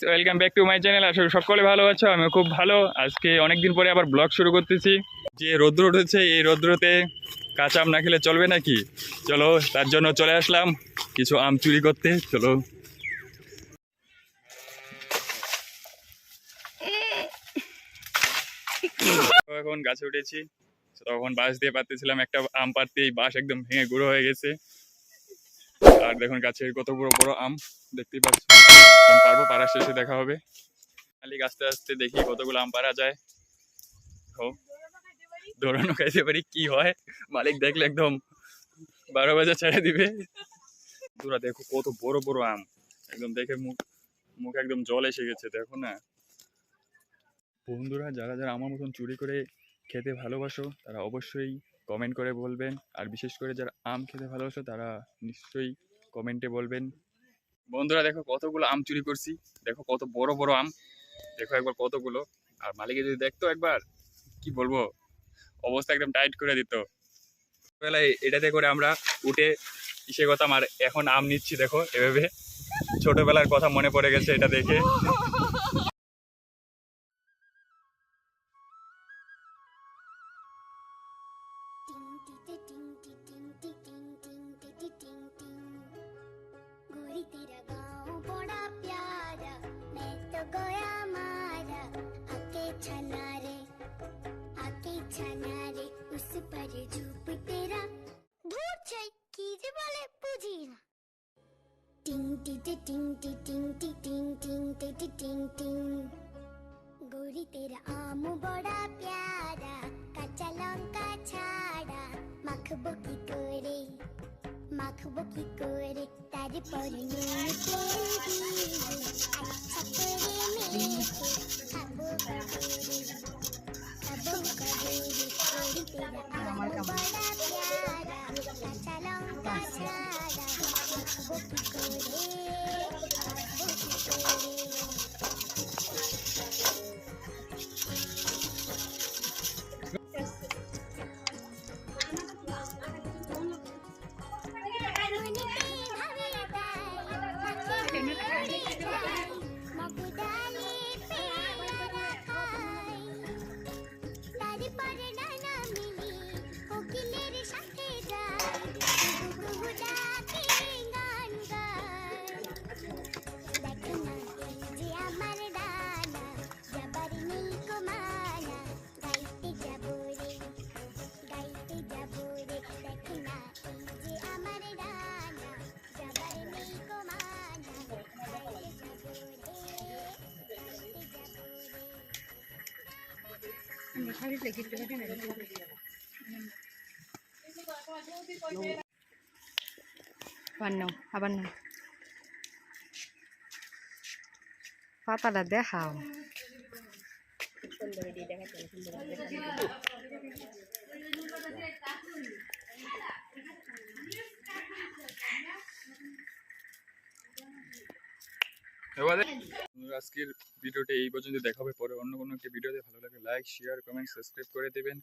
Welcome back to my channel. আসলে সকলে ভালো আছো, আমিও খুব ভালো। আজকে অনেকদিন পরে আবার ব্লগ শুরু করতেছি। যে রৌদ্র উঠেছে, এই রৌদ্রতে কাঁচা আম না খেলে চলবে নাকি? চলো, তার জন্য চলে আসলাম কিছু আম চুরি করতে। চলো, এখন গাছে উঠেছি। তখন বাঁশ দিয়ে পাততেছিলাম, একটা আম পাততে এই বাঁশ একদম ভেঙে গুঁড়ো হয়ে গেছে। আর দেখুন গাছের কত বড় বড় আম, দেখতেই পাচ্ছ। এখন পারবো, পাড়ার শেষে দেখা হবে। মালিক আস্তে আস্তে দেখি কতগুলো আম পারা যায়। দৌড়ানো খাইতে পারি, কি হয় মালিক দেখলে একদম 12 বাজে ছেড়ে দিবে। তোরা দেখো কত বড় বড় আম, একদম দেখে মুখ মুখ একদম জল এসে গেছে। দেখো না বন্ধুরা, যারা যারা আমার মতন চুরি করে খেতে ভালোবাসো তারা অবশ্যই কমেন্ট করে বলবেন। আর বিশেষ করে যারা আম খেতে ভালোবাসো তারা নিশ্চয়ই কমেন্টে বলবেন। বন্ধুরা দেখো কতগুলো আম চুরি করছি, দেখো কত বড় বড় আম, দেখো একবার কতগুলো। আর মালিকে যদি দেখতো একবার, কি বলবো, অবস্থা একদম টাইট করে দিত। বেলায় এটাতে করে আমরা উঠে ইসে করতাম, আর এখন আম নিচ্ছি দেখো এভাবে। ছোটবেলার কথা মনে পড়ে গেছে এটা দেখে। गोरी तेरा आम बड़ा प्यारा, कच्चा लंका छाड़ा, माखबो की कोरे तारे पर नून तेल दी, अच्छा करे मेरे खाबो करेरे, गोरी तेरा आम बड़ा प्यारा, कच्चा लंका छाड़ा, माखबो की कोरे। আবার না পাতাটা দেখাও। আজকের ভিডিওটা এই পর্যন্ত, দেখা হবে পরে অন্য কোনো একটা ভিডিওতে। ভালো লাগে লাইক, শেয়ার, কমেন্ট, সাবস্ক্রাইব করে দেবেন।